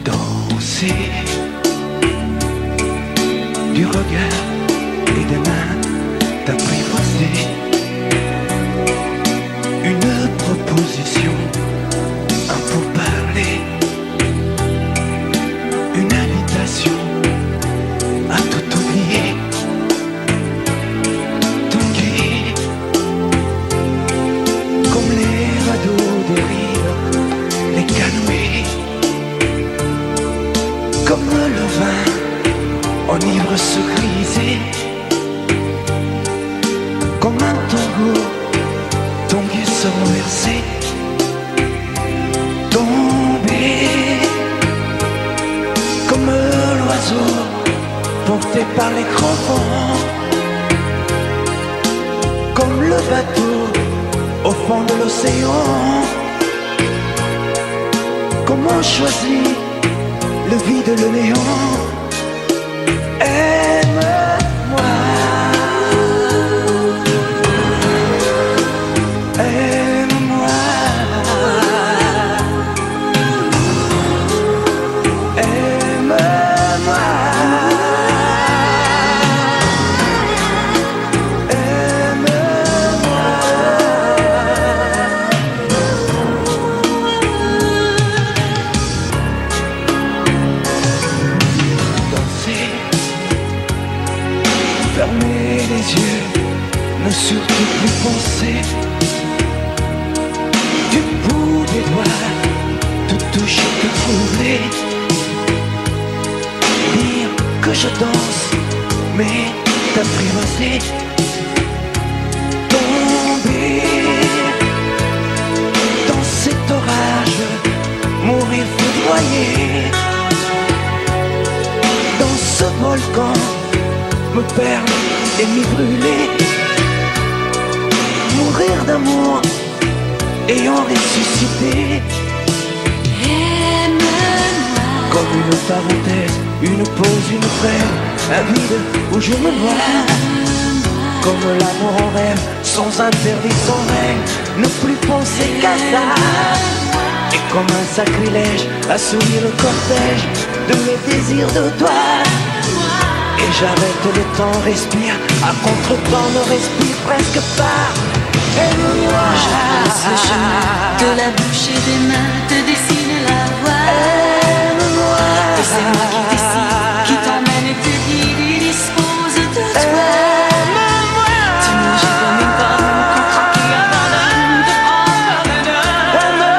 danser du regard et des mains t'apprivoiser. Une proposition, un pourparler, une invitation à tout oublier. Tanguer comme les radeaux des rives, les canoës, comme le vin enivre se griser, comme un tango tanguer se renverser, tomber comme l'oiseau porté par les grands vents, comme le bateau au fond de l'océan. Comment choisir le vide, le néant? Aime-moi, aime-moi, aime-moi, aime-moi. Danser, fermer les yeux, ne surtout plus penser. Du bout des doigts, tout toucher, te troubler. Dire que je danse, mais t'apprivoiser. Tomber dans cet orage, mourir foudroyé. Dans ce volcan, me perdre et m'y brûler. Mourir d'amour et en ressusciter. Aime-moi Comme une parenthèse, une pause, une trêve, un vide où je me vois. Comme l'amour en rêve, sans interdit, sans règle, ne plus penser qu'à ça. Et comme un sacrilège, assouvir le cortège de mes désirs de toi. Et j'arrête le temps, respire, à contre-temps, ne respire presque pas. Aime-moi, je trace le chemin, que la bouche et des mains te dessinent la voie. aime-moi, Que c'est moi qui décide, qui t'emmène et te guide et dispose de toi. Tu me jettes comme une pomme, contre qui abandonne de prendre.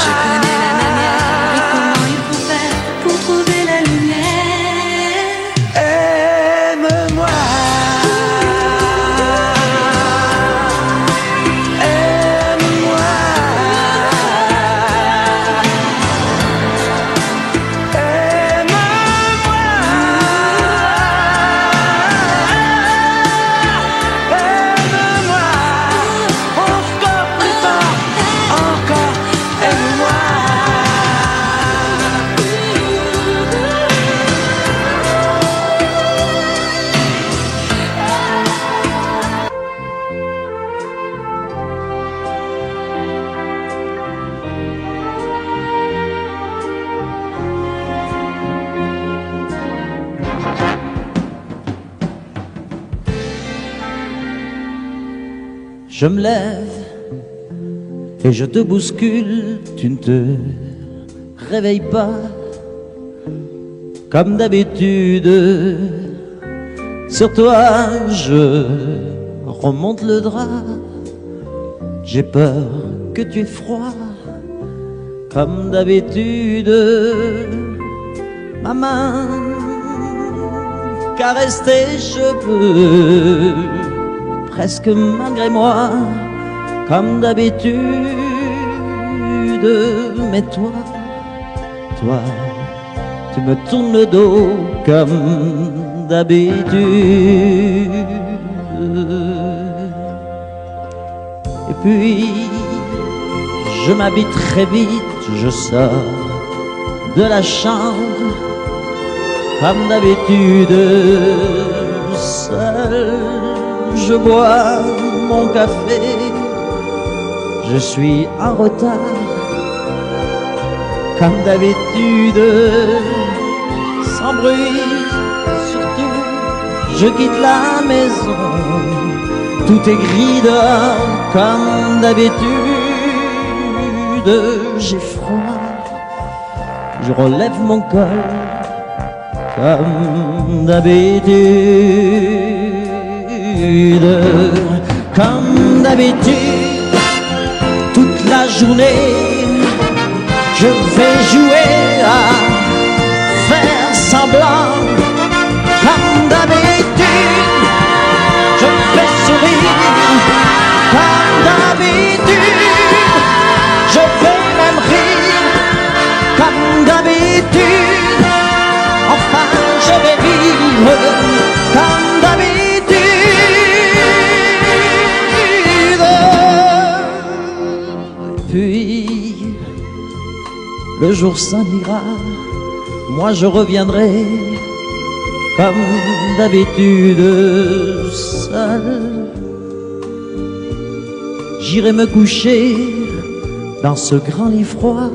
Je connais la manière et comment il faut faire pour trouver la lumière. aime-moi, aime-moi, aime-moi, encore plus fort, encore, aime-moi. Je me lève et je te bouscule, tu ne te réveilles pas comme d'habitude. Sur toi, je remonte le drap. J'ai peur que tu aies froid comme d'habitude. Ma main caresse tes cheveux, presque malgré moi, comme d'habitude. Mais toi, tu me tournes le dos comme d'habitude. Et puis, je m'habille très vite, je sors de la chambre comme d'habitude. Seul, je bois mon café, je suis en retard comme d'habitude, sans bruit, surtout, je quitte la maison. Tout est gris dehors, comme d'habitude, j'ai froid, je relève mon col, comme d'habitude, comme d'habitude, toute la journée, je vais jouer à faire semblant, comme d'habitude, je fais sourire, comme d'habitude, je vais même rire, comme d'habitude, enfin je vais vivre, comme d'habitude. Puis le jour s'en ira, moi je reviendrai comme d'habitude seul. J'irai me coucher dans ce grand lit froid,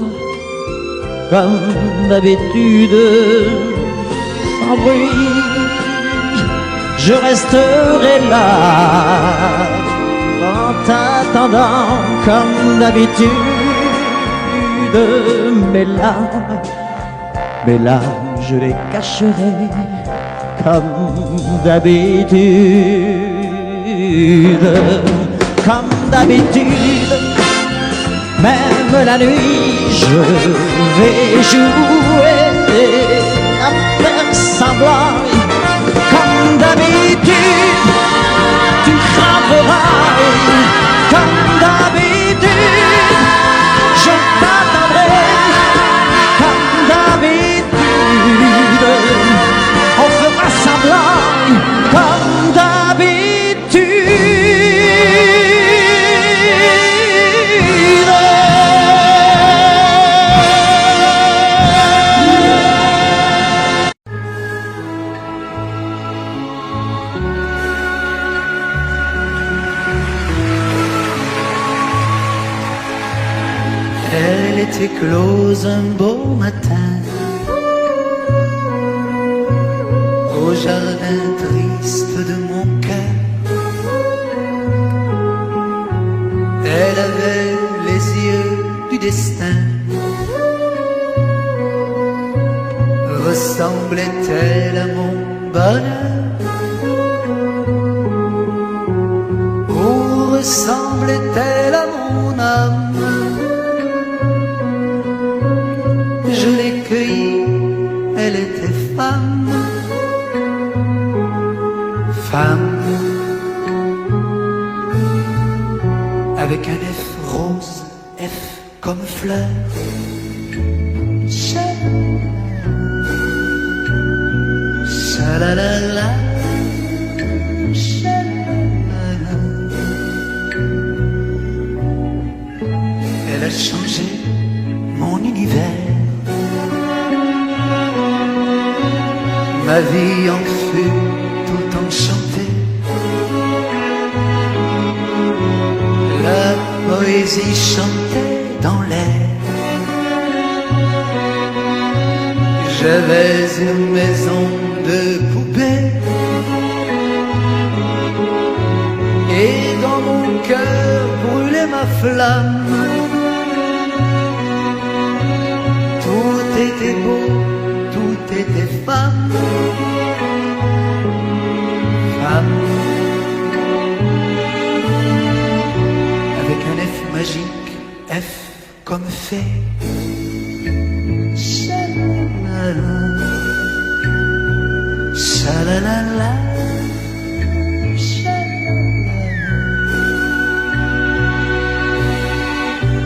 comme d'habitude, sans bruit. Je resterai là en t'attendant comme d'habitude. Mes larmes, je les cacherai comme d'habitude, comme d'habitude. Même la nuit, je vais jouer à faire semblant, comme d'habitude. Tu craindras, comme d'habitude. Je t'attendrai, comme d'habitude. On fera semblant, comme d'habitude. Elle était close un beau matin au jardin triste de mon cœur. Elle avait les yeux du destin. Ressemblait-elle à mon bonheur ou ressemblait-elle à mon âme? Je l'ai cueillie, elle était femme, femme, avec un F rose, F comme fleur. Cha-la-la-la, cha-la-la-la. Elle a changé mon univers. Ma vie en fut tout enchantée. La poésie chantait dans l'air. J'avais une maison de poupée et dans mon cœur brûlait ma flamme. Tout était beau, tout était femme, femme, avec un F magique, F comme fait. Cha-la-la-la, cha-la-la-la, cha-la-la.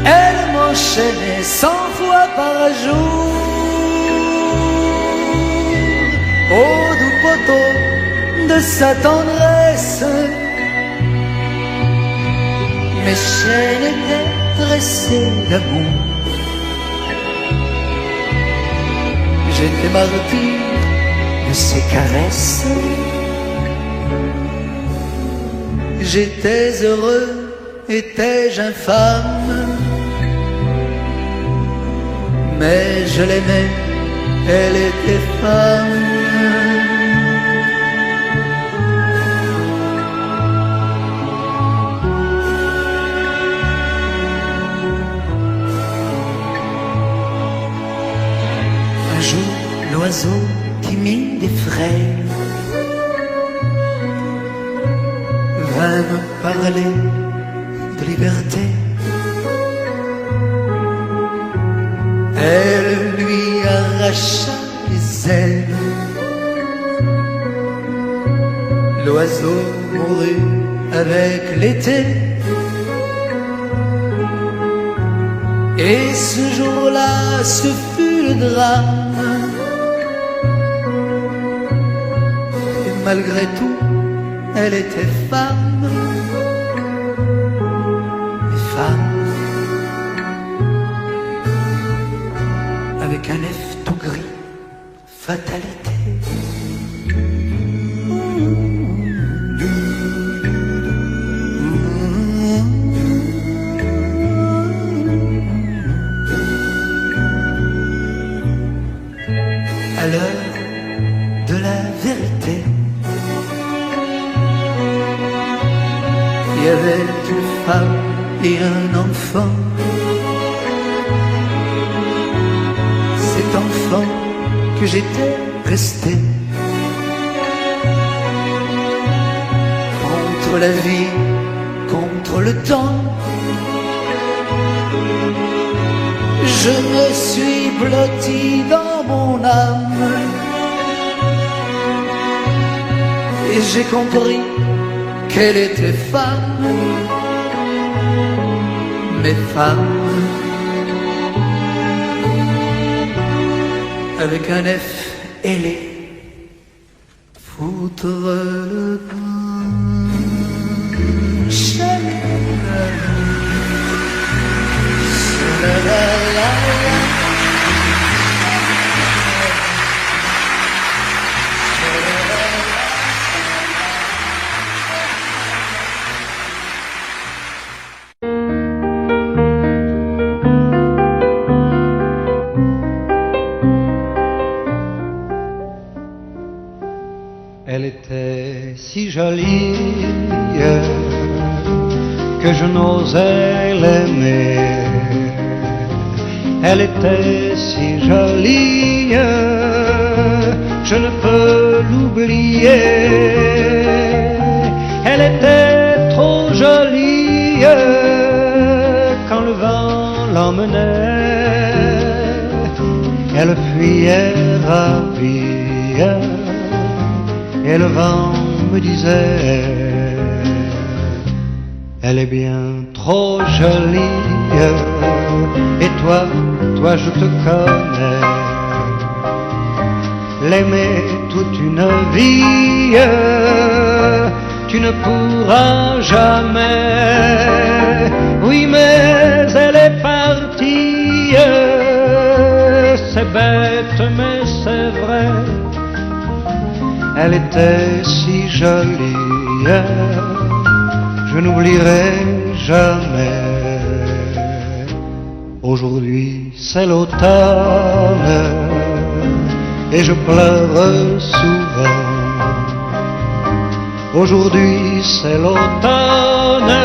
Elle m'enchaînait 100 fois par jour au doux poteau de sa tendresse. Mes chaînes étaient tressées d'amour. J'étais martyr de ses caresses. J'étais heureux, étais-je infâme? mais je l'aimais, elle était femme. Un jour, l'oiseau timide et frêle vint me parler de liberté. Elle lui arracha les ailes. L'oiseau mourut avec l'été. Et ce jour-là, ce fut le drame. Et malgré tout, elle était femme. Et femme. Avec un F tout gris, fatalité. À l'heure de la vérité, il y avait une femme et un enfant. Cet enfant que j'étais resté contre la vie, contre le temps. Je me suis blotti dans mon âme et j'ai compris qu'elle était femme, mais femme avec un F ailé, foutre le camp. Elle était si jolie que je n'osais l'aimer. Elle était si jolie, je ne peux l'oublier. Elle était trop jolie quand le vent l'emmenait. Elle fuyait ravie et le vent me disait: elle est bien trop jolie. Et toi je te connais. L'aimer toute une vie, tu ne pourras jamais. Oui, mais elle est partie. C'est bête, mais c'est vrai. Elle était si jolie, je n'oublierai jamais. Aujourd'hui c'est l'automne et je pleure souvent. Aujourd'hui c'est l'automne,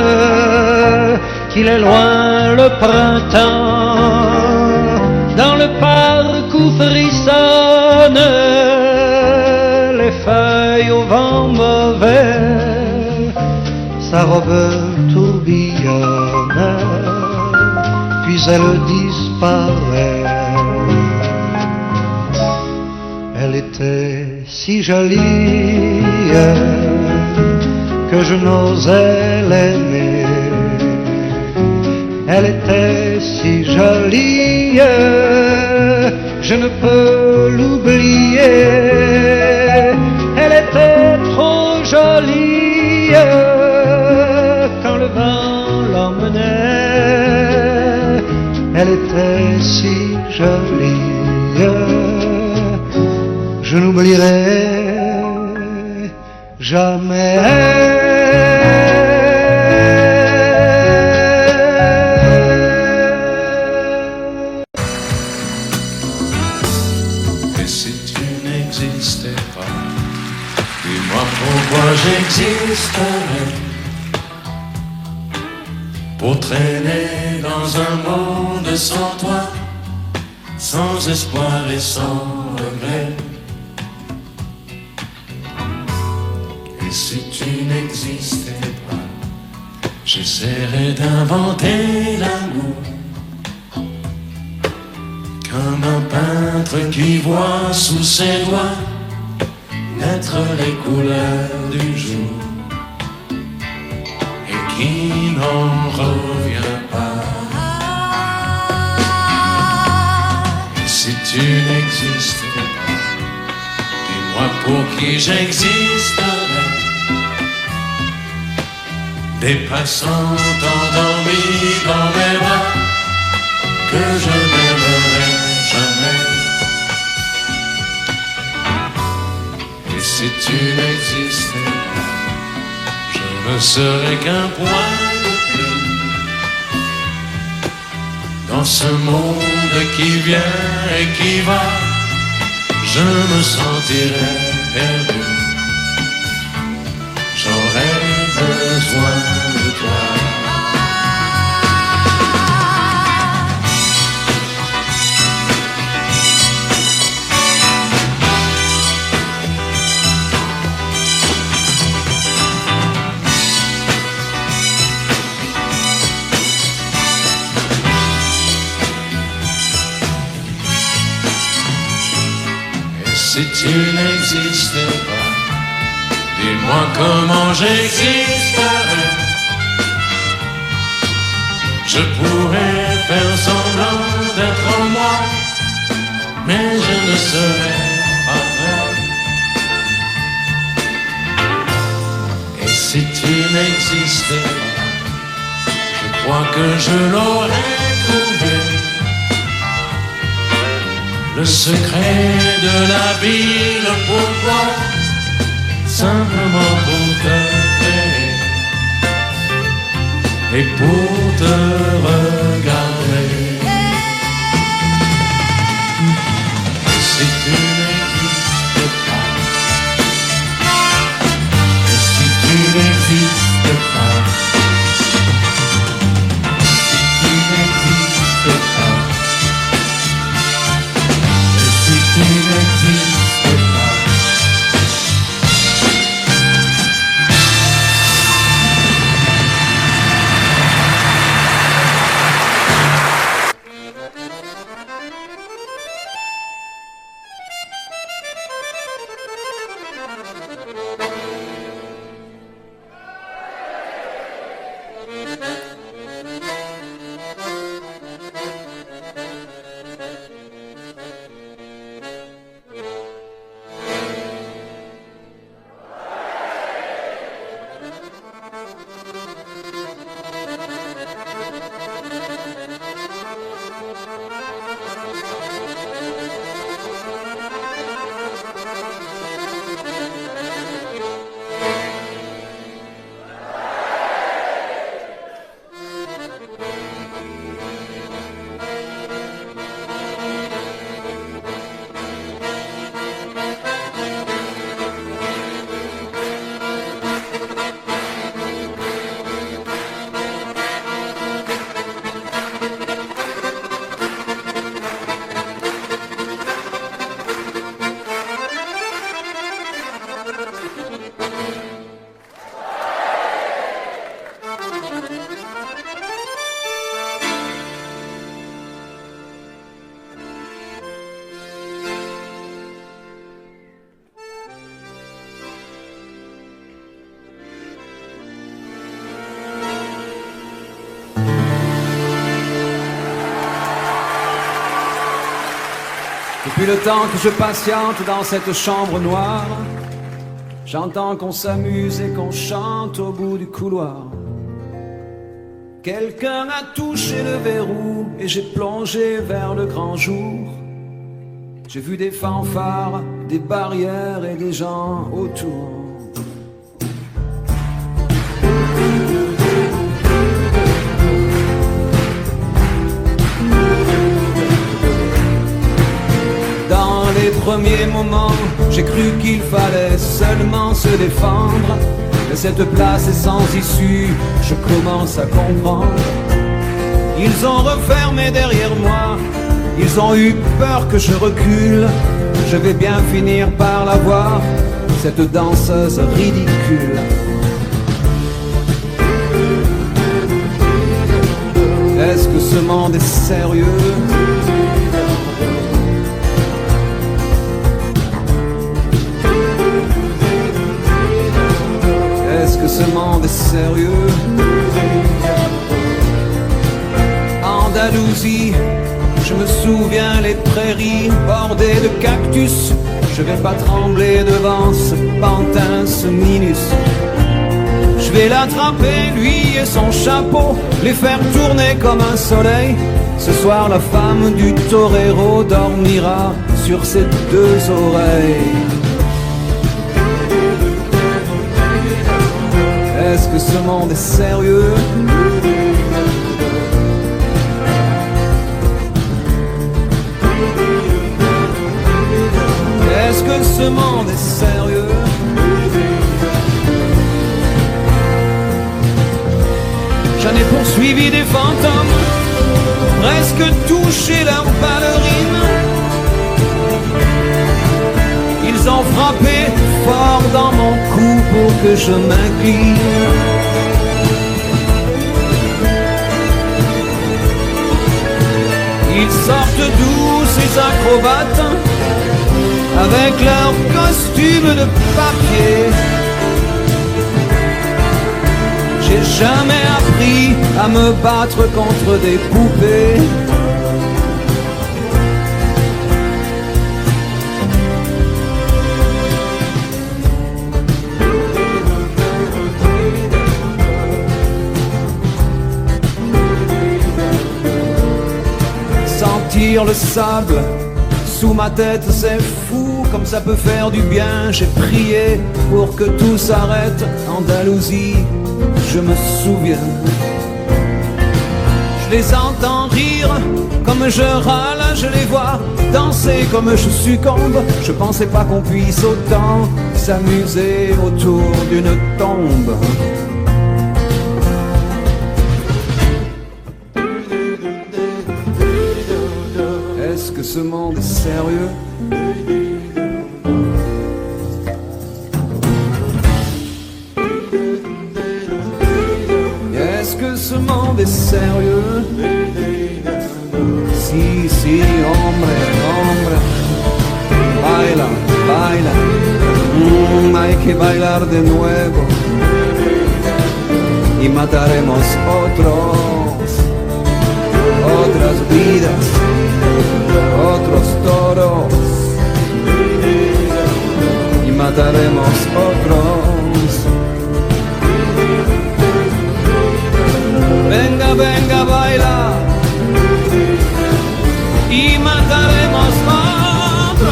qu'il est loin le printemps. Dans le parc où frissonnent les feuilles au vent mauvais, sa robe tourbillonne, puis elle disparaît. Elle était si jolie que je n'osais l'aimer. Elle était si jolie, je ne peux l'oublier. Elle était trop jolie quand le vent l'emmenait. Elle était si jolie, je n'oublierai jamais. n'existais pas. Dis-moi pourquoi j'existerais, pour traîner dans un monde sans toi, sans espoir et sans regret. Et si tu n'existais pas, j'essaierais d'inventer l'amour, comme un peintre qui voit sous ses doigts naître les couleurs du jour et qui n'en revient pas. Et si tu n'existais pas, dis-moi pour qui j'existerais. Des passants endormis dans mes bras que je n'aimerai jamais. Et si tu n'existais pas, je ne serais qu'un point de plus dans ce monde qui vient et qui va. Je me sentirais perdu, j'aurais besoin de toi. Si tu n'existais pas, dis-moi comment j'existerais. Je pourrais faire semblant d'être moi, mais je ne serais pas vrai. Et si tu n'existais pas, je crois que je l'aurais trouvé, le secret de la vie, le pourquoi, simplement pour te créer et pour te regarder. Et si tu n'existes pas, et si tu n'existes pas, si tu n'existes pas, tu n'existes pas. Depuis le temps que je patiente dans cette chambre noire, j'entends qu'on s'amuse et qu'on chante au bout du couloir. Quelqu'un a touché le verrou et j'ai plongé vers le grand jour. J'ai vu des fanfares, des barrières et des gens autour. Dans les les premiers moments, j'ai cru qu'il fallait seulement se défendre. Mais cette place est sans issue, je commence à comprendre. Ils ont refermé derrière moi, ils ont eu peur que je recule. Je vais bien finir par la voir, cette danseuse ridicule. Est-ce que ce monde est sérieux? Est-ce que ce monde est sérieux? Andalousie, je me souviens les prairies bordées de cactus. Je vais pas trembler devant ce pantin, ce minus. Je vais l'attraper, lui et son chapeau, les faire tourner comme un soleil. Ce soir la femme du torero dormira sur ses deux oreilles. Est-ce que ce monde est sérieux? Est-ce que ce monde est sérieux? J'en ai poursuivi des fantômes, presque touché leurs ballerines. Ils ont frappé fort dans mon cou pour que je m'incline. Ils sortent d'où ces acrobates, avec leurs costumes de papier. J'ai jamais appris à me battre contre des poupées. Sentir le sable sous ma tête, c'est fou, comme ça peut faire du bien. J'ai prié pour que tout s'arrête. Andalousie, je me souviens. Je les entends rire comme je râle, je les vois danser comme je succombe. Je pensais pas qu'on puisse autant s'amuser autour d'une tombe. Est-ce que ce monde est sérieux? Est-ce que ce monde est sérieux? Si, si, hombre, hombre. Baila, baila. Hay que bailar de nuevo. Y mataremos otras vidas, otros toros. Y mataremos otros. Venga, venga, baila. Y mataremos otros.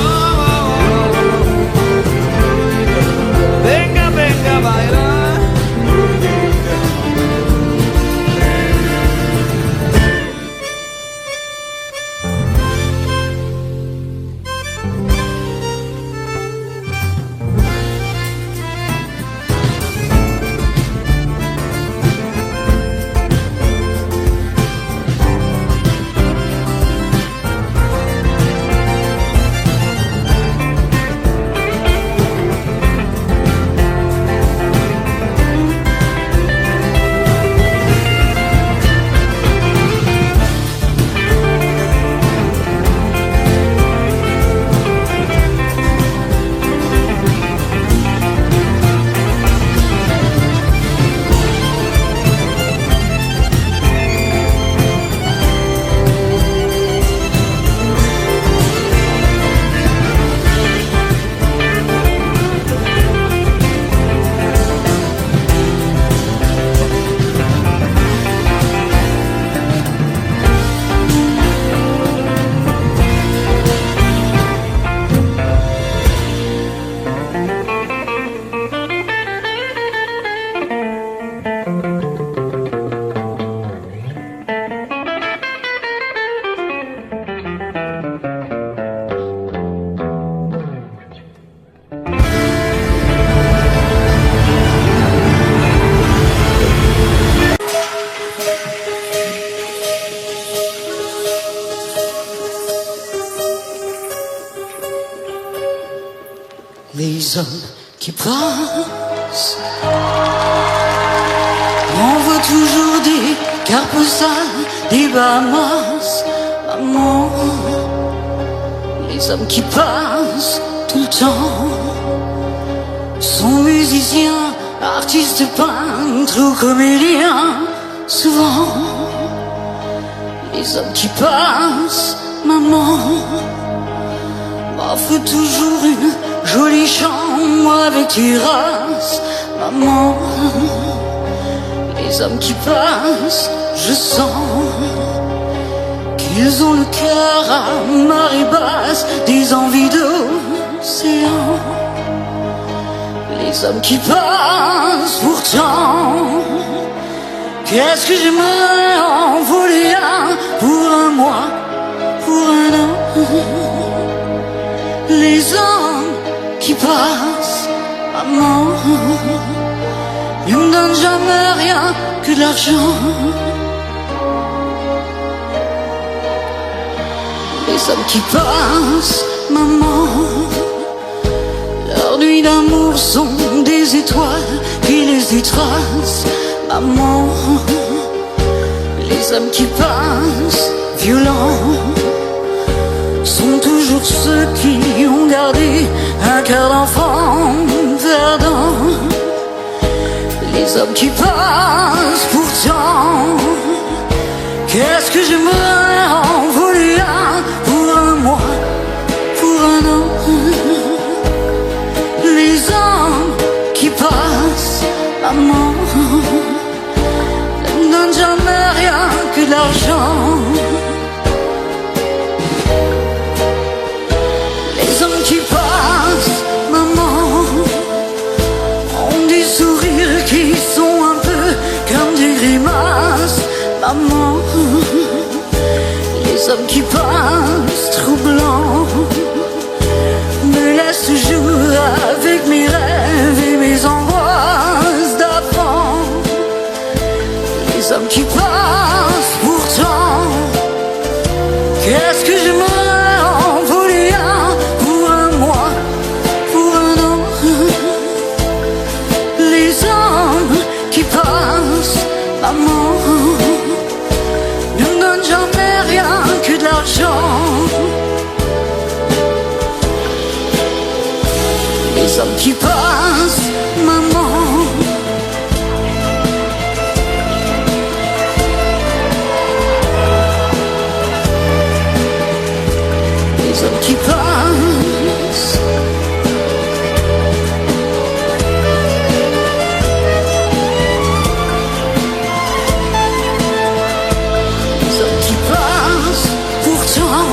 Venga, venga, baila. les hommes qui passent. On voit toujours des cartes postales, des Bahamas, maman. Les hommes qui passent tout le temps sont musiciens, artistes, peintres ou comédiens. Souvent, les hommes qui passent, maman, m'offrent toujours une jolie chambre avec terrasse, maman. Les hommes qui passent, je sens qu'ils ont le cœur à marée basse, des envies d'océan. Les hommes qui passent pourtant, qu'est-ce que j'aimerais en voler un pour un mois, pour un an. Les hommes qui passent, maman, ne me donnent jamais rien que de l'argent. Les hommes qui passent, maman, leurs nuits d'amour sont des étoiles qui les étrasent, maman. Les hommes qui passent, violents, sont toujours ceux qui ont gardé un cœur d'enfant verdant. Les hommes qui passent pourtant, qu'est-ce que j'aimerais en voler un pour un mois, pour un an. Les hommes qui passent, maman, ne me donnent jamais rien que de l'argent. Les hommes qui passent, maman, ont des sourires qui sont un peu comme des grimaces, maman. Les hommes qui passent, troublants, me laissent jouer avec mes rêves et mes angoisses d'avant. Les hommes qui passent pourtant, qu'est-ce que j'aimerais en voler un pour un mois, pour un an. Les hommes qui passent, maman, ne me donnent jamais rien que de l'argent. Les hommes qui passent, maman, les hommes qui passent, les hommes qui passent pourtant,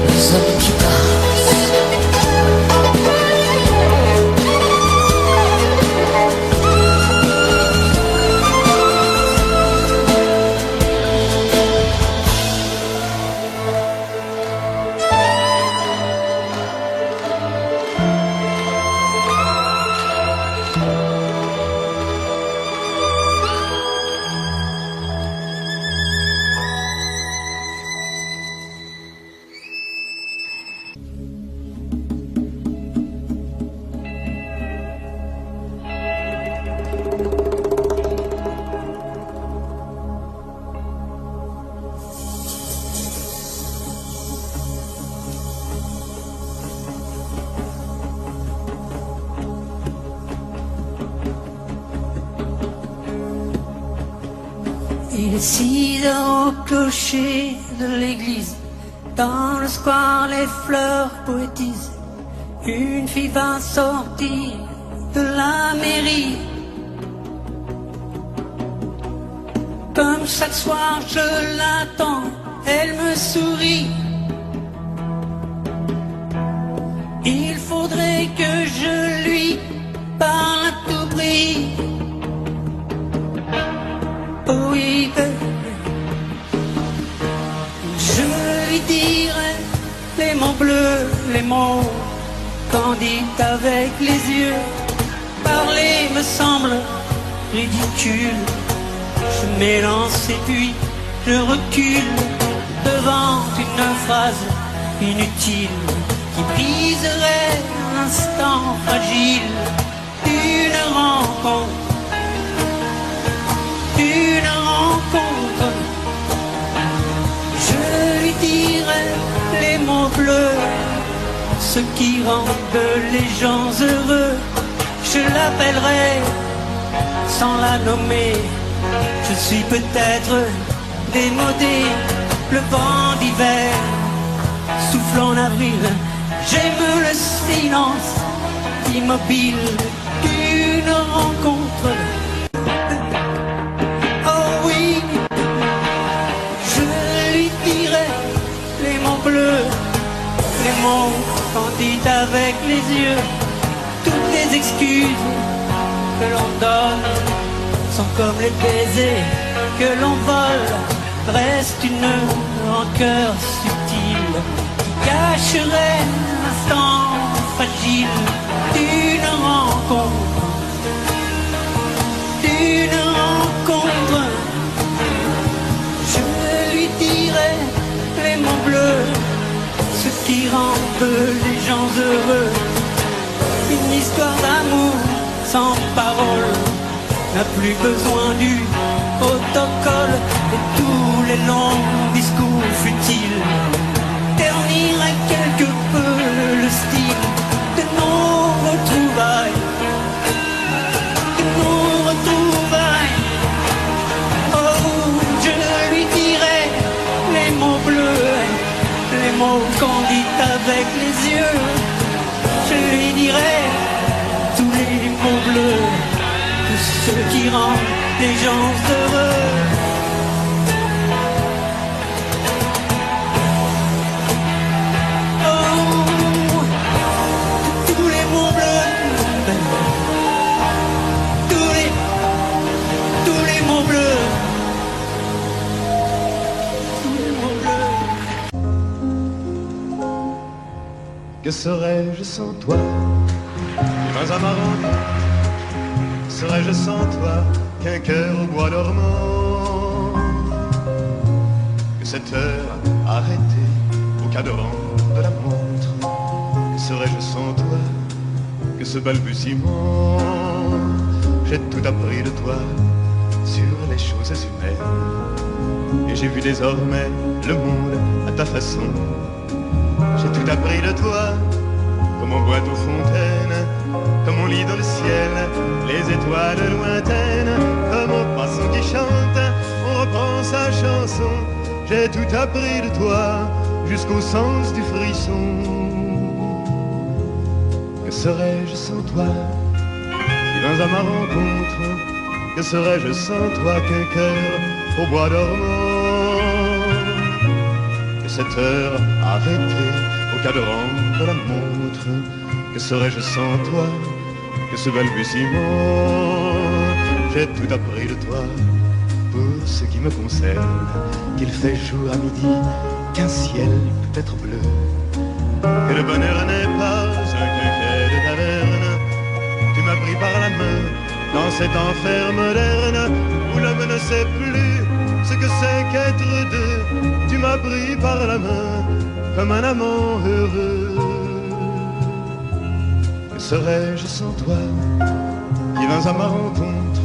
les hommes qui passent. Il est 6 heures au clocher de l'église. Dans le square, les fleurs poétisent. Une fille va sortir de la mairie. Comme chaque soir, je l'attends, elle me sourit. Il faudrait que je lui parle à tout prix. Oh oui, je lui dirai les mots bleus, les mots candides avec les yeux. Parler me semble ridicule Je m'élance et puis je recule devant une phrase inutile qui briserait un instant fragile d'une rencontre. Une rencontre, je lui dirai les mots bleus, ce qui rendent les gens heureux. Je l'appellerai sans la nommer. Je suis peut-être démodé, le vent d'hiver souffle en avril. J'aime le silence immobile d'une rencontre. Oh oui, je lui dirai les mots bleus, les mots qu'on dit avec les yeux. Toutes les excuses que l'on donne sont comme les baisers que l'on vole. Reste une rancœur subtile qui cacherait l'instant fragile d'une rencontre. D'une rencontre, je lui dirai les mots bleus, ce qui rendent les gens heureux. Une histoire d'amour sans parole n'a plus besoin du protocole, et tous les longs discours futiles terniraient quelque peu le style de nos retrouvailles. De nos retrouvailles. Oh, je lui dirai les mots bleus, les mots qu'on dit avec les yeux. Je lui dirai tous les mots bleus, tous ceux qui rendent les gens heureux. Oh, tous les mots bleus, tous les mots bleus, tous les mots bleus. Que serais-je sans toi? Les mains amarantes. Serais-je sans toi qu'un cœur au bois dormant? Que cette heure arrêtée au cadran de la montre? Que serais-je sans toi que ce balbutiement? J'ai tout appris de toi sur les choses humaines, et j'ai vu désormais le monde à ta façon. J'ai tout appris de toi, comme on boit aux fontaines, comme on lit dans le ciel les étoiles lointaines, comme au passant qui chante, on reprend sa chanson. J'ai tout appris de toi, jusqu'au sens du frisson. Que serais-je sans toi qui vins à ma rencontre? Que serais-je sans toi qu'un cœur au bois dormant? Que cette heure arrêtée au cadran de la montre? Que serais-je sans toi que ce balbutiement? J'ai tout appris de toi pour ce qui me concerne, qu'il fait jour à midi, qu'un ciel peut être bleu, que le bonheur n'est pas un quinquet de taverne. Tu m'as pris par la main dans cet enfer moderne où l'homme ne sait plus ce que c'est qu'être deux. Tu m'as pris par la main comme un amant heureux. Que serais-je sans toi qui vins à ma rencontre?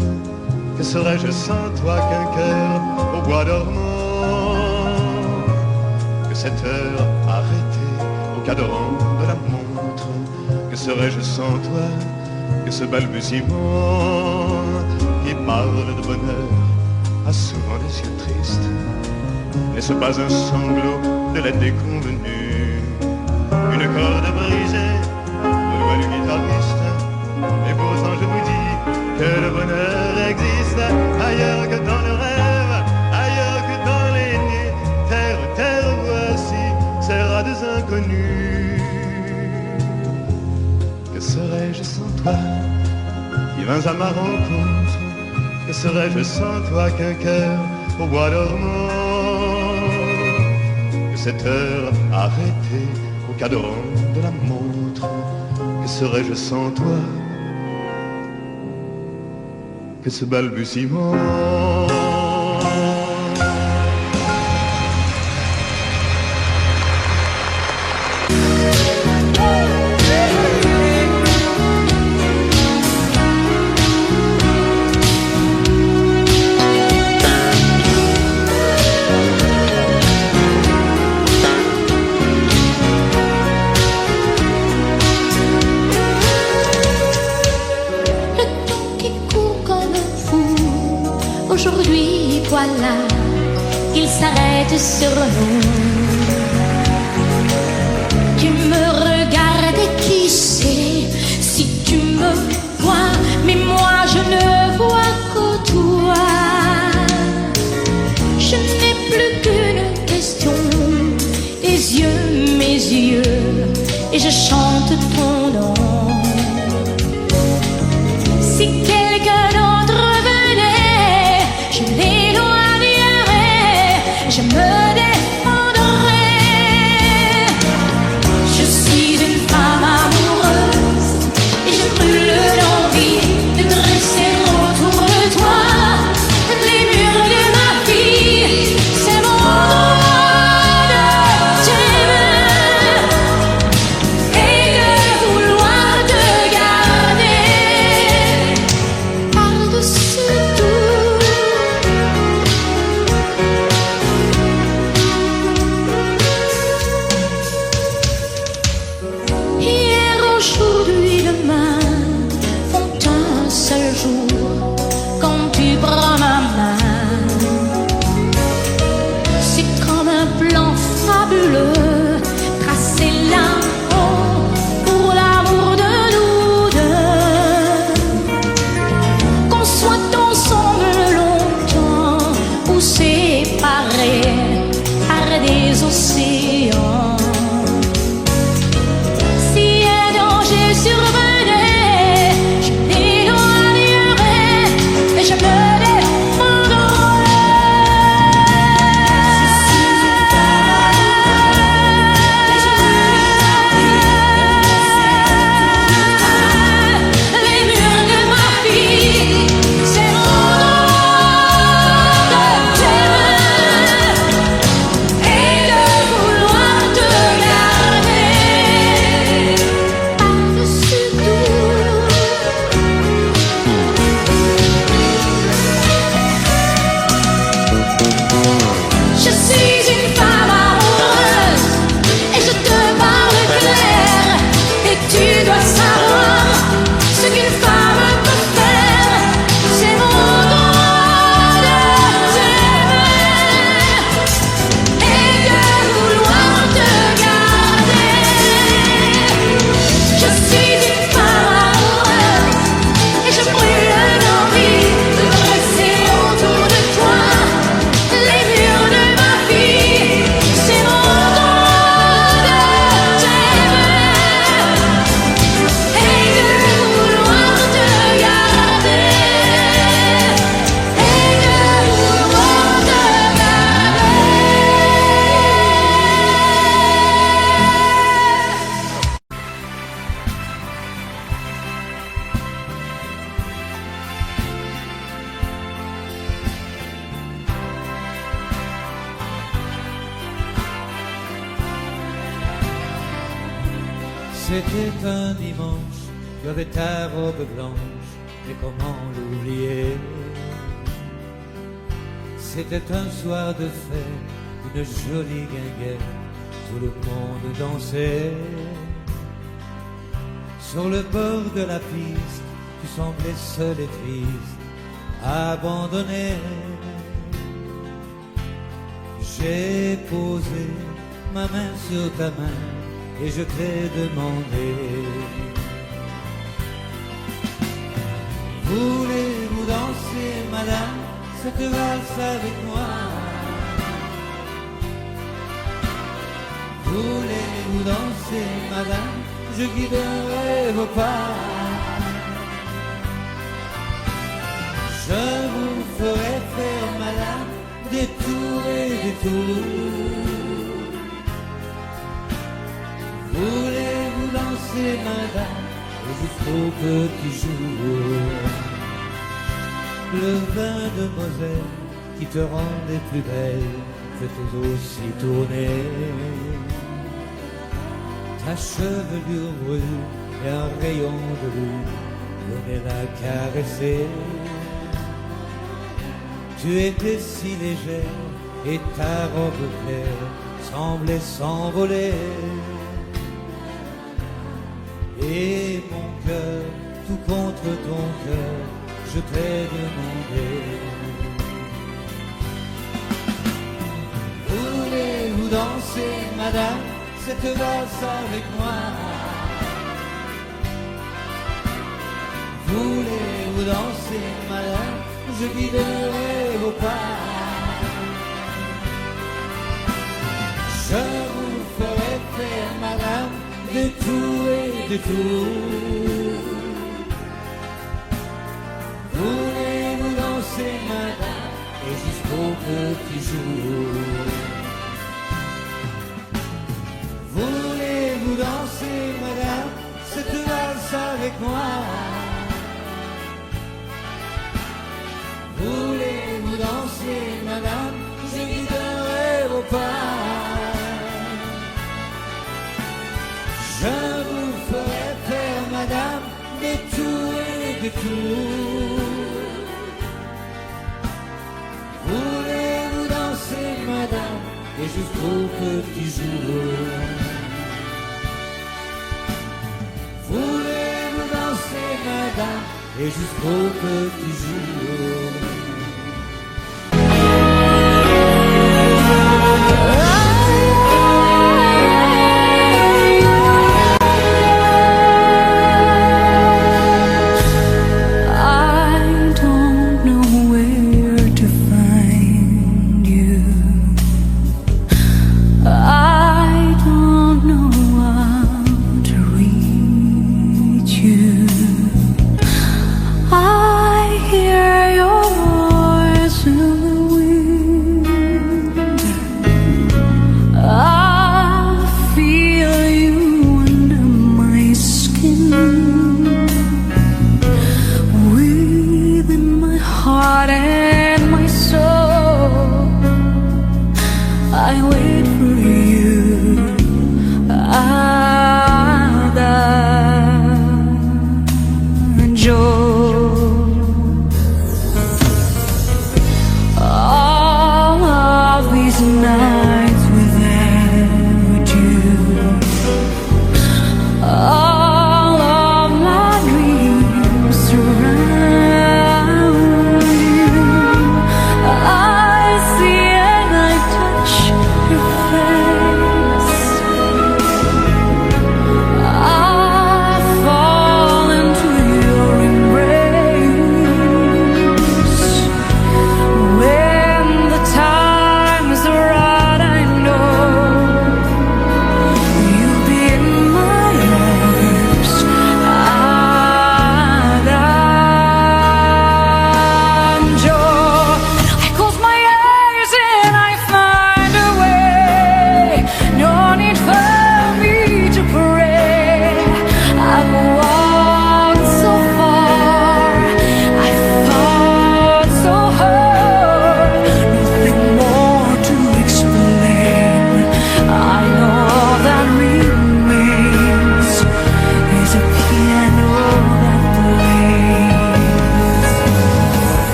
Que serais-je sans toi qu'un cœur au bois dormant? Que cette heure arrêtée au cadran de la montre? Que serais-je sans toi que ce balbutiement qui parle de bonheur a souvent des yeux tristes? N'est-ce pas un sanglot de la déconvenue? Une corde brisée aux doigts du guitariste? Et pourtant je vous dis que le bonheur existe ailleurs que dans le rêve, ailleurs que dans les nuits. Terre, terre, voici ces rats inconnus. Que serais-je sans toi qui vins à ma rencontre? Que serais-je sans toi qu'un cœur au bois dormant? Que cette heure arrêtée au cadran de la montre? Que serais-je sans toi que ce balbutiement. Aujourd'hui, voilà, il s'arrête sur nous. Tu me regardes et qui sait si tu me vois, mais moi je ne vois que toi. Je n'ai plus qu'une question, tes yeux, mes yeux, et je chante ton nom. Si quelqu'un d'autre venait, je l'éloignerais, je me défendrais. Je suis une femme amoureuse et je brûle d'envie de dresser autour de toi les murs de ma vie. C'est mon droit de t'aimer et de vouloir te garder par-dessus tout. Hier, aujourd'hui, demain font un seul jour quand tu prends ma main. C'est comme un plan fabuleux tracé là-haut pour l'amour de nous deux. Qu'on soit ensemble longtemps ou séparés par des océans. Si un danger survenait, je l'éloignerais et je me défendrais. Je suis une les murs de ma vie, c'est mon droit de t'aimer et de vouloir te garder par-dessus tout. Je suis une femme amoureuse et je te parle clair, et tu dois savoir ce qu'une femme peut faire. C'est mon droit de t'aimer et de vouloir te garder. Je suis une femme amoureuse et je brûle d'envie de dresser autour de toi les murs de ma vie. C'est mon droit de t'aimer et de vouloir te garder et de vouloir te C'était un dimanche, il y avait ta robe blanche, et comment l'oublier? C'était un soir de fête, une jolie guinguette, tout le monde dansait. Sur le bord de la piste, tu semblais seul et triste, abandonné. J'ai posé ma main sur ta main et je t'ai demandé: voulez-vous danser, madame, cette valse avec moi? Voulez-vous danser, madame, je guiderai vos pas. Je vous ferai faire, madame, des tours et des tours. Voulez-vous danser, madame, jusqu'au petit jour? le vin de Moselle qui te rendait plus belle, faisait aussi tourner ta chevelure brune et un rayon de lune venait la caresser. Tu étais si légère et ta robe claire semblait s'envoler. Et mon cœur, tout contre ton cœur, je t'ai demandé: voulez-vous danser, madame, cette valse avec moi? Voulez-vous danser, madame, je guiderai vos pas. Je vous ferai faire, madame, de tout et de tout. Voulez-vous danser, madame, et jusqu'au petit jour? Voulez-vous danser, madame, cette valse avec moi? Voulez-vous danser, madame, je guiderai vos pas. Je vous ferai faire, madame, de tout et de tout. Voulez-vous danser, madame, et jusqu'au petit jour? Voulez-vous danser, madame, et jusqu'au petit jour? When the time is right.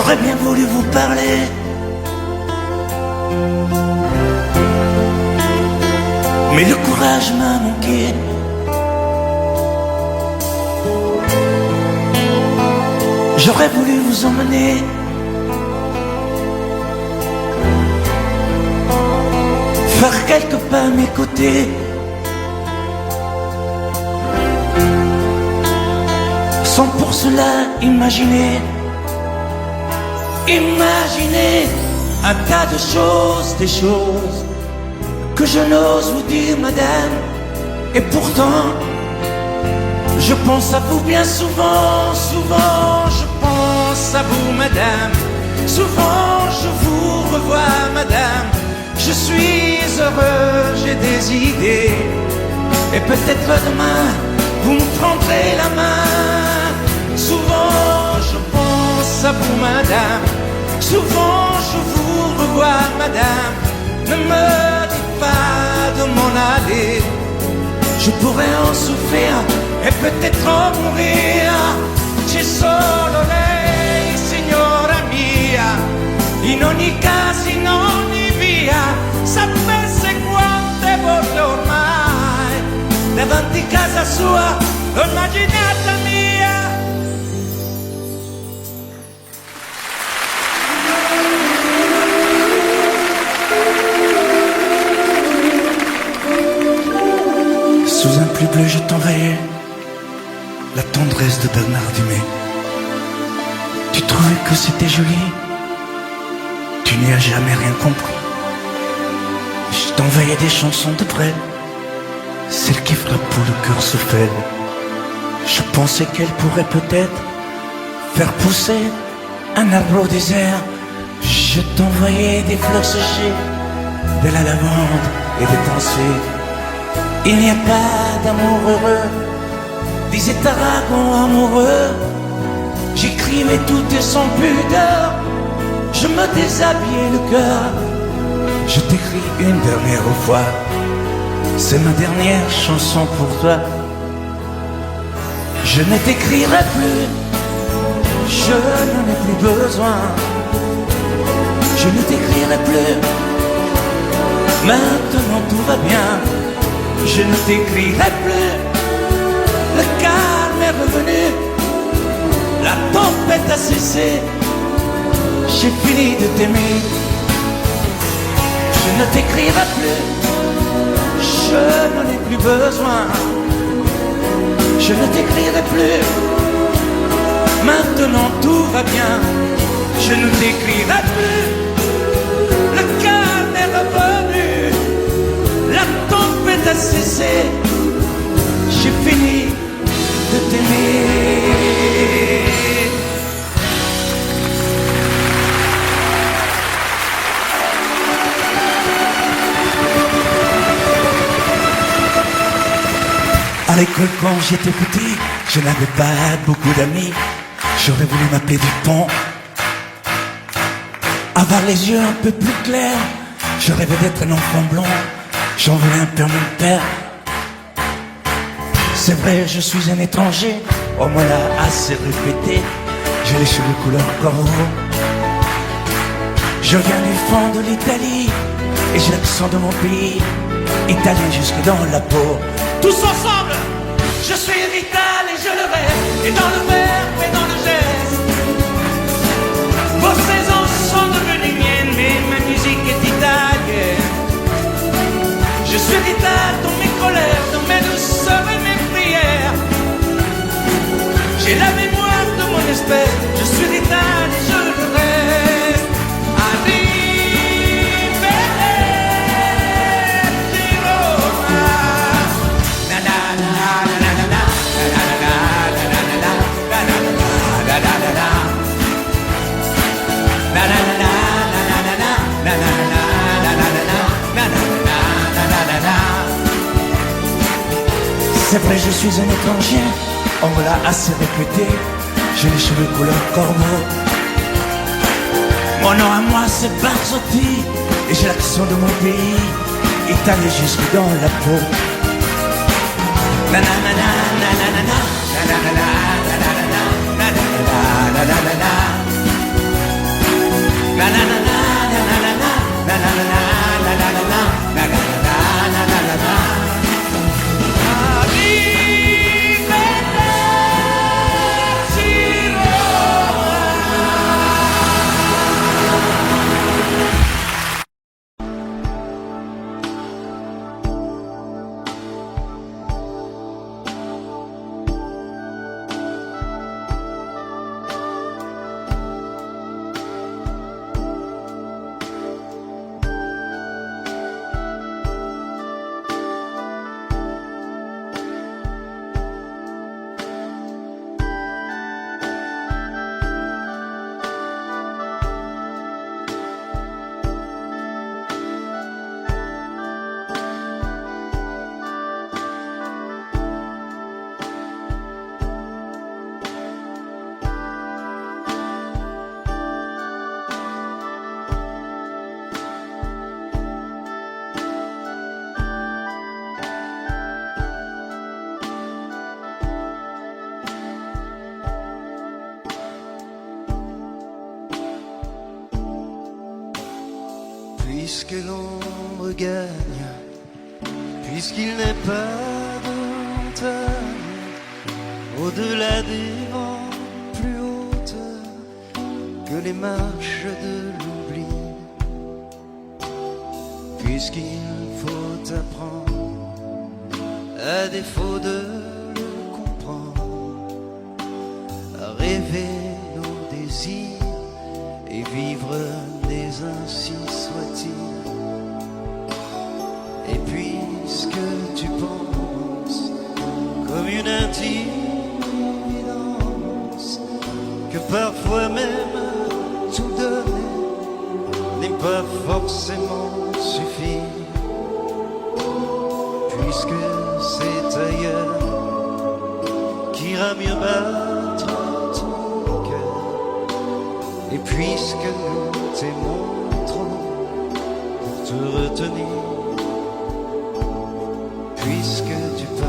J'aurais bien voulu vous parler, mais le courage m'a manqué. J'aurais voulu vous emmener faire quelques pas à mes côtés, sans pour cela imaginer un tas de choses, des choses que je n'ose vous dire, madame. Et pourtant, je pense à vous bien souvent, souvent je pense à vous, madame. Souvent je vous revois, madame. Je suis heureux, j'ai des idées, et peut-être demain vous me prendrez la main. Souvent je pense à vous, madame. Souvent je vous revois, madame. Ne me dites pas de m'en aller, je pourrais en souffrir e peut-être en mourir. C'è solo lei, signora mia, in ogni caso, in ogni via. Sapesse quante volte ormai davanti casa sua l'ho immaginata mia. Sous un plus bleu, je t'envoyais la tendresse de Bernard Dumay. Tu trouvais que c'était joli, tu n'y as jamais rien compris. Je t'envoyais des chansons de Brel, celles qui frappent où le cœur se fêle. Je pensais qu'elle pourrait peut-être faire pousser un arbre au désert. Je t'envoyais des fleurs séchées, de la lavande et des pensées. Il n'y a pas d'amour heureux, disait Aragon amoureux. J'écrivais tout et sans pudeur, je me déshabillais le cœur. Je t'écris une dernière fois, c'est ma dernière chanson pour toi. Je ne t'écrirai plus, je n'en ai plus besoin. Je ne t'écrirai plus, maintenant tout va bien. Je ne t'écrirai plus, le calme est revenu, la tempête a cessé, j'ai fini de t'aimer. Je ne t'écrirai plus, je n'en ai plus besoin. Je ne t'écrirai plus, maintenant tout va bien. Je ne t'écrirai plus, le calme est revenu, la tempête a cessé, j'ai fini de t'aimer. À l'école quand j'étais petit, je n'avais pas beaucoup d'amis. J'aurais voulu m'appeler Dupont, avoir les yeux un peu plus clairs. Je rêvais d'être un enfant blond, j'en voulais un peu à mon père. C'est vrai, je suis un étranger, on me l'a assez répété. J'ai les cheveux couleur corbeau, je viens du fond de l'Italie, et j'ai l'accent de mon pays, italien jusque dans la peau. Tous ensemble, je suis vital et je le rêve, et dans le verbe et dans le geste. Vos saisons sont devenues miennes, mais ma musique est italienne. Je suis vital dans mes colères, dans mes douceurs et mes prières. J'ai la mémoire de mon espèce, je suis vital et je le rêve. C'est vrai, je suis un étranger, on me l'a assez répété. J'ai les cheveux couleur corbeau. Mon nom à moi c'est Barzotti, et j'ai l'accent de mon pays, italien jusque dans la peau. puisque l'ombre gagne, puisqu'il n'est pas de montagne au-delà des vents plus hautes que les marches de l'oubli, puisqu'il faut apprendre, à défaut de le comprendre, à rêver nos désirs et vivre des ainsi soit-il. Et puisque tu penses comme une intime évidence que parfois même tout donner n'est pas forcément suffire, puisque c'est ailleurs qu'ira mieux battre ton cœur, et puisque nous t'aimons trop pour te retenir, puisque tu pars.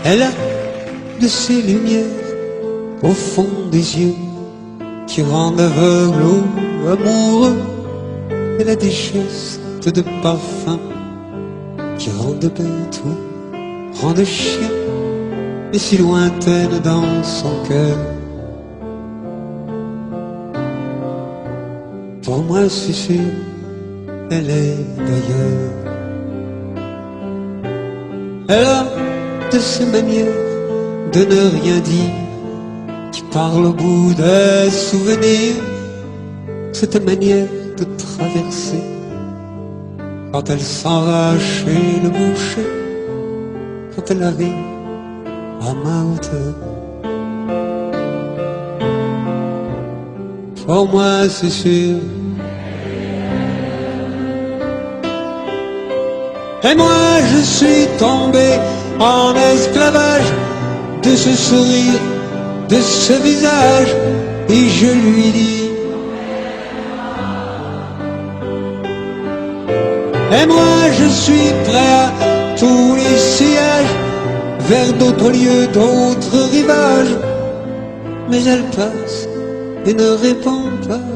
Elle a de ces lumières au fond des yeux qui rendent aveugle ou amoureux. Elle a des gestes de parfum qui rendent bête ou rendent chien, mais si lointaine dans son cœur. Pour moi c'est sûr, elle est d'ailleurs. Elle a de ces manières de ne rien dire, qui parle au bout des souvenirs, cette manière de traverser quand elle s'en va chez le boucher, quand elle arrive à ma hauteur. Pour moi c'est sûr. Et moi je suis tombé en esclavage de ce sourire, de ce visage, et je lui dis: et moi je suis prêt à tous les sillages, vers d'autres lieux, d'autres rivages. Mais elle passe et ne répond pas.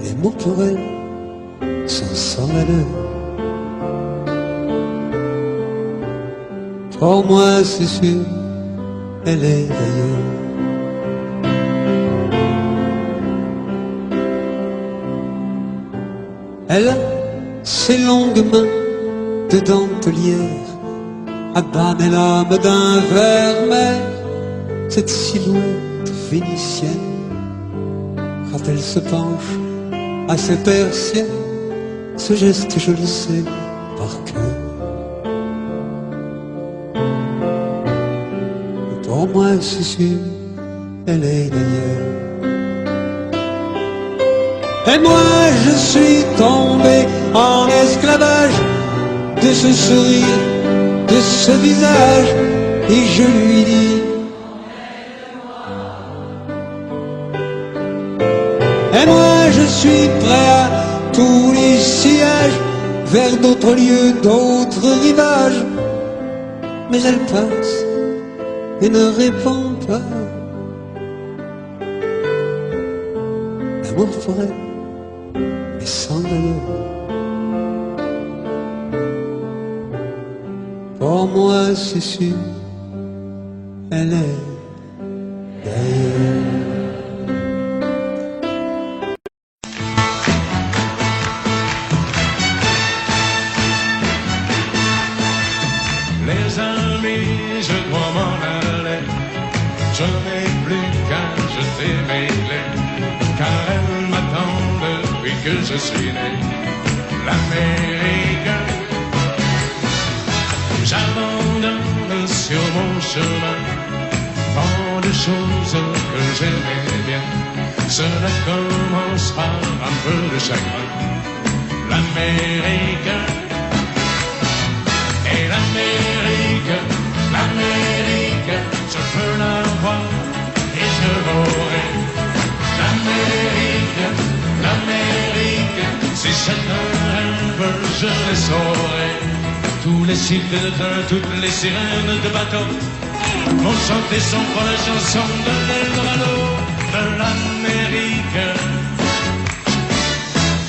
Les mots pour elle sont sans valeur. Pour moi c'est sûr, elle est d'ailleurs. Elle a ses longues mains de dentelière, abandonne l'âme d'un vermeil, cette silhouette vénitienne, quand elle se penche à ses persiennes, ce geste je le sais par cœur. Pour moi c'est sûr, elle est d'ailleurs. Et moi je suis tombé en esclavage de ce sourire, de ce visage, et je lui dis: et moi je suis prêt à tous les sillages, vers d'autres lieux, d'autres rivages. Mais elle passe et ne répond pas. L'amour pour elle est sans valeur. Pour moi c'est sûr, elle est d'ailleurs. Les amis, je dois m'en aller. Je n'ai plus qu'à jeter mes clés, car elles m'attendent depuis que je suis né. L'Amérique, j'abandonne sur mon chemin tant de choses que j'aimais bien. Cela commence par un peu de chagrin. L'Amérique, et l'Amérique, l'Amérique, je peux la voir et je l'aurai. L'Amérique, l'Amérique, si c'est un rêve, je les saurai. Tous les cycles de train, toutes les sirènes de bateau vont chanter son pour la chanson de l'Eldorado de l'Amérique.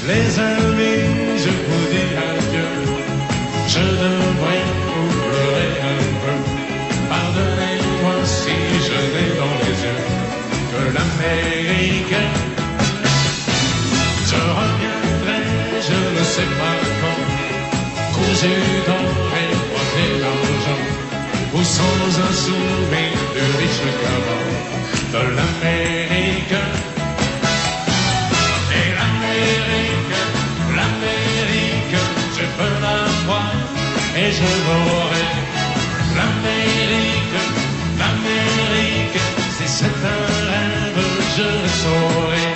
Les amis, je vous dis adieu. Je devrais vous pleurer un peu. Pardonnez-moi si je n'ai dans les yeux que l'Amérique. Je reviendrai, je ne sais pas quand, cousu d'or et coiffé d'argent, ou sans un souvenir du riche caban de l'Amérique. Et l'Amérique, l'Amérique, je peux la voir et je l'aurai. L'Amérique, l'Amérique, si c'est un rêve, je le saurai.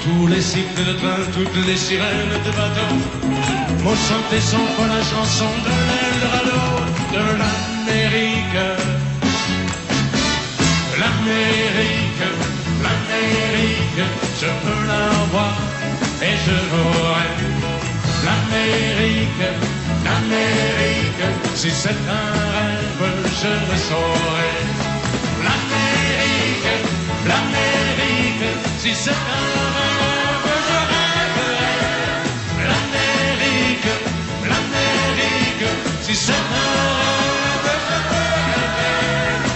Tous les cycles de train, toutes les sirènes de bateau m'ont chanté son pour la chanson de l'Eldorado de l'Amérique. L'Amérique, l'Amérique, je peux la voir et je l'aurai. L'Amérique, l'Amérique, Si c'est un rêve, je le saurai. L'Amérique, l'Amérique, si c'est un rêve, je rêverai. L'Amérique, l'Amérique, si c'est un rêve, je rêverai.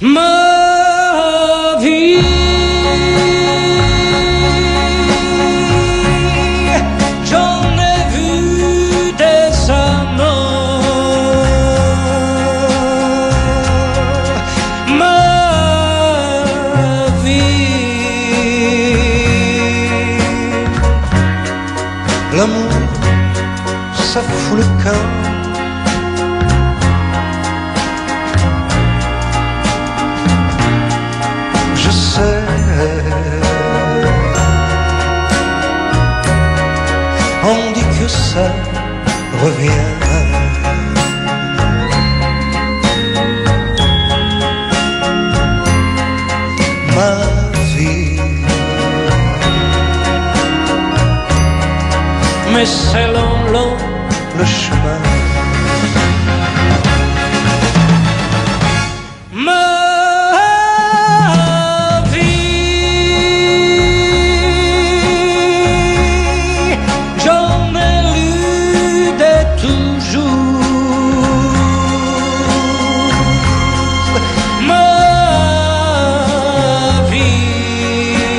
Ma vie, j'en ai vu des amants. Ma vie, L'amour, ça fout le camp. Je sais, on dit que ça revient. Ma vie, mais c'est long, long le chemin. Ma vie, j'en ai lu des toujours. Ma vie,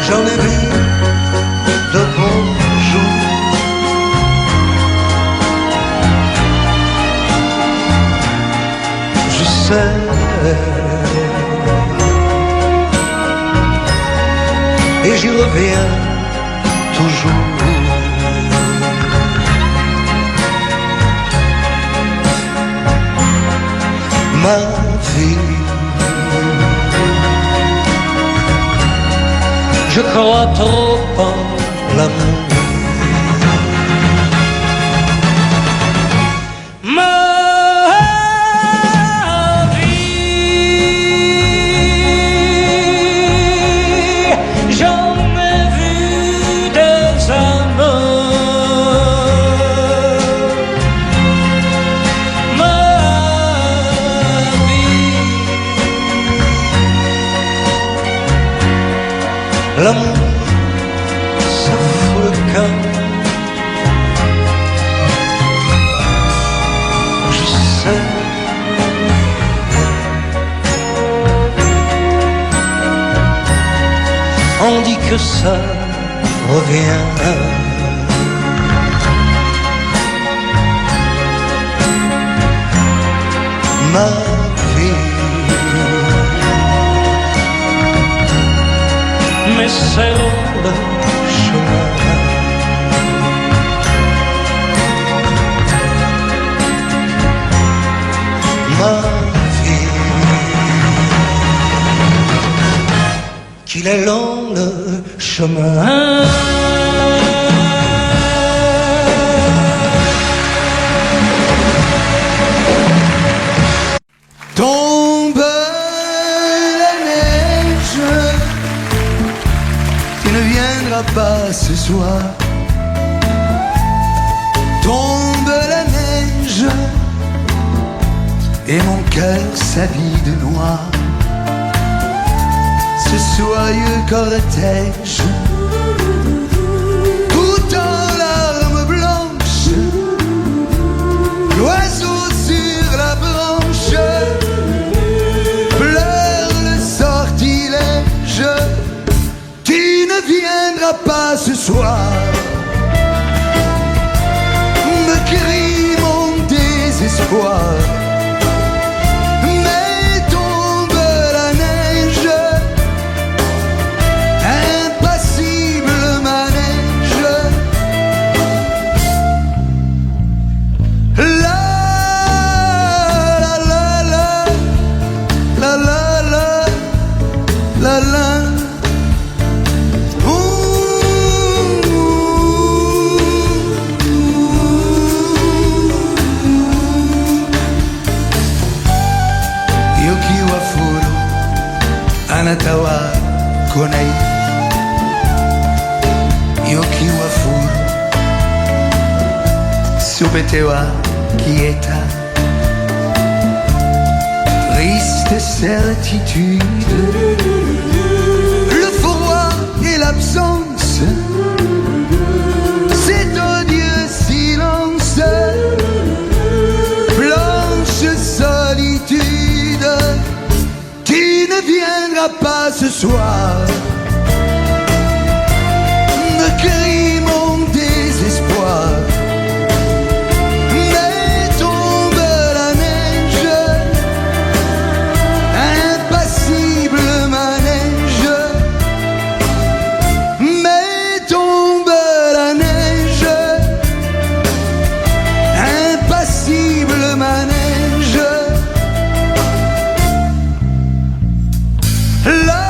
J'en ai vu de beaux jours. Je sais, et j'y reviens toujours. Ma vie, je crois trop en l'amour. ma vie. J'en ai vu des amants. Ma vie, L'amour, ça fout le camp. Je sais, on dit que ça revient. Ma vie, mais c'est long le chemin. Ma vie, qu'il est long le chemin. Tombe la neige, tu ne viendras pas ce soir. Tombe la neige, et mon cœur s'habille de noir. Ce soyeux cortège, tout en larmes blanches, l'oiseau sur la branche ce soir, me crie mon désespoir. Mais tombe la neige, impassible manège. La la la la la la la la. Anatawa konai Yoki wa furu Subetewa quieta. Triste certitude, le froid et l'absence, cet odieux silence, blanche solitude. Tu ne viendras pas ce soir, me crie mon désespoir. Mais tombe la neige, impassible manège. Mais tombe la neige, impassible manège. La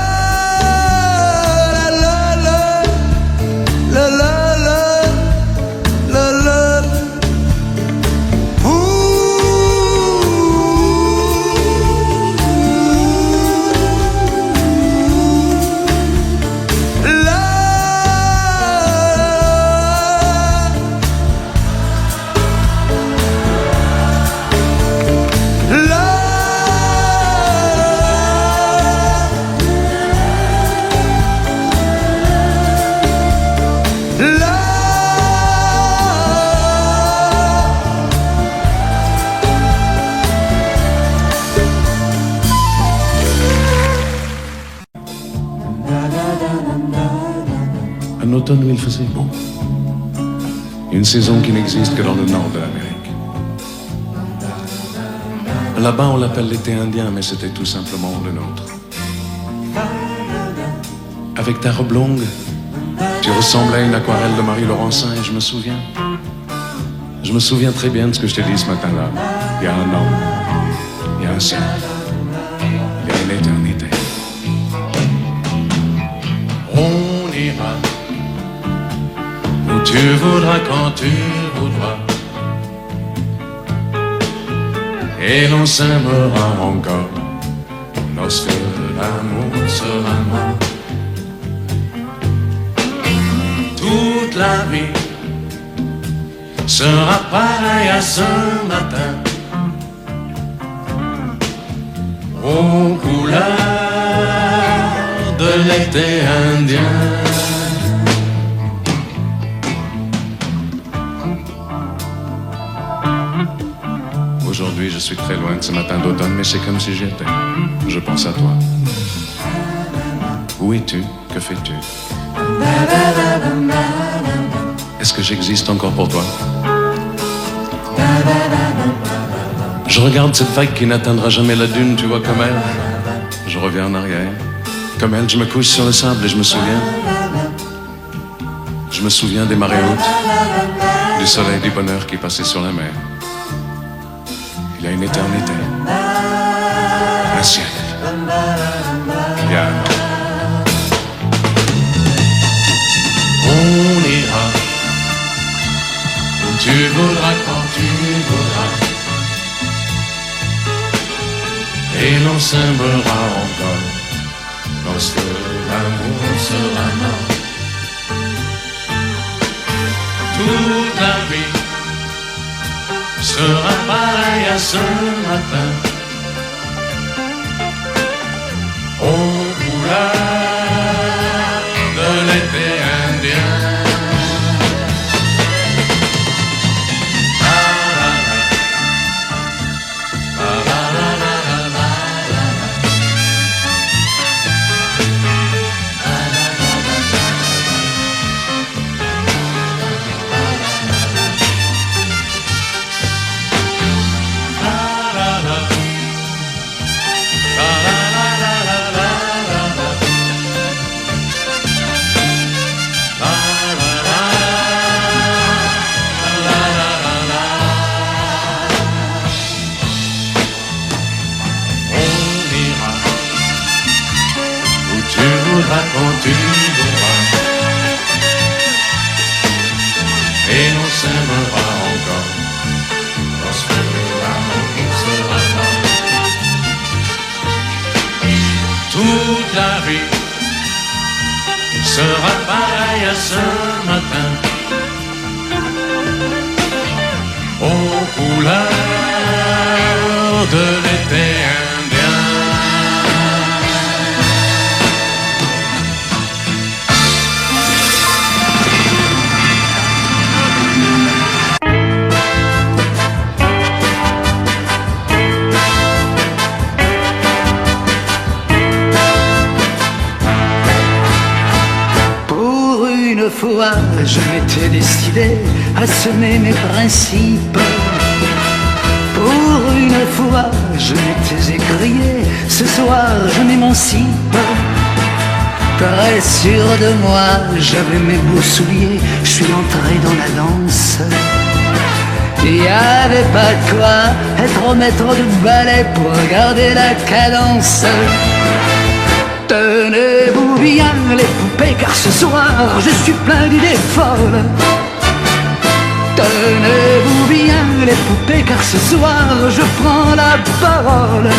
la la la la la la la la. Un automne où il faisait beau. Une saison qui n'existe que dans le nord de l'Amérique. Là-bas, on l'appelle l'été indien, mais c'était tout simplement le nôtre. Avec ta robe longue, tu ressemblais à une aquarelle de Marie Laurencin et je me souviens très bien de ce que je t'ai dit ce matin-là. Il y a un an, il y a un siècle, il y a une éternité. On ira où tu voudras, quand tu voudras, et l'on s'aimera encore lorsque l'amour sera mort. Toute la vie sera pareille à ce matin, aux couleurs de l'été indien. Aujourd'hui, je suis très loin de ce matin d'automne, mais c'est comme si j'y étais. Je pense à toi. Où es-tu? Que fais-tu? Est-ce que j'existe encore pour toi? Je regarde cette vague qui n'atteindra jamais la dune, tu vois, comme elle. Je reviens en arrière. Comme elle, je me couche sur le sable et je me souviens. Je me souviens des marées hautes, du soleil, du bonheur qui passait sur la mer. Il y a une éternité, un siècle, il y a un an. On ira où tu voudras, quand tu voudras, et l'on s'aimera encore lorsque l'amour sera mort. Toute la vie sera pareil à ce matin, aux couleurs de l'été indien. viendra quand tu voudras, et l'on s'aimera encore lorsque l'amour sera mort. Toute la vie sera pareille à ce matin, aux couleurs de l'été indien. Pour une fois, je m'étais décidé à semer mes principes. Pour une fois, je m'étais écrié, ce soir je m'émancipe. Très sûr de moi, j'avais mes beaux souliers, je suis entré dans la danse. Il n'y avait pas de quoi être au maître de ballet pour regarder la cadence. Tenez-vous bien les poupées, car ce soir je suis plein d'idées folles. Tenez-vous bien les poupées, car ce soir je prends la parole.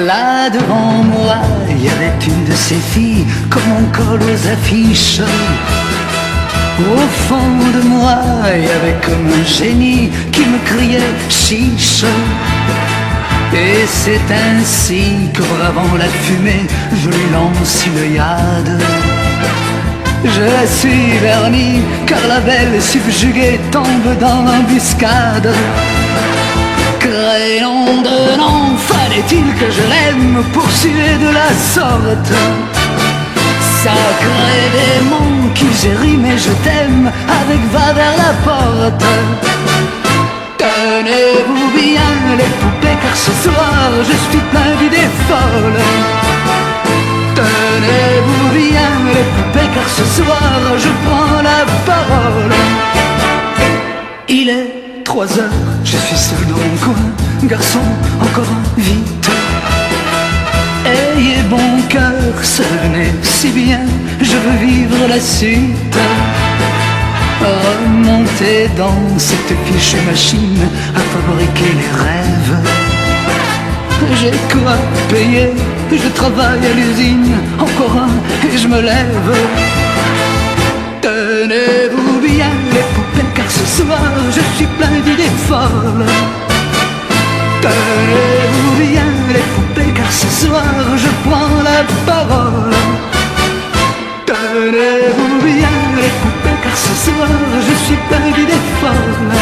Là devant moi, il y avait une de ces filles, comme on colle aux affiches. Au fond de moi, il y avait comme un génie qui me criait chiche. Et c'est ainsi que bravant la fumée, je lui lance une œillade. Je la suis vernie, car la belle subjuguée tombe dans l'embuscade. Crénom de nom, fallait-il que je l'aime pour suer de la sorte? Sacré démon qui j'ai rimé je t'aime avec va vers la porte. Tenez-vous bien les poupées, car ce soir je suis plein d'idées folles. Tenez-vous bien les poupées, car ce soir je prends la parole. Il est 3 heures, je suis seul dans mon coin. Garçon, encore vite. Ayez bon cœur, ça venait si bien, je veux vivre la suite. Remonter dans cette fichue machine à fabriquer les rêves. J'ai quoi payer, je travaille à l'usine, encore un et je me lève. Tenez-vous bien les poupées, car ce soir je suis plein d'idées folles. Tenez-vous bien les poupées, car ce soir je prends la parole. Tenez-vous bien les poupées, car ce soir je suis plein d'idées folles.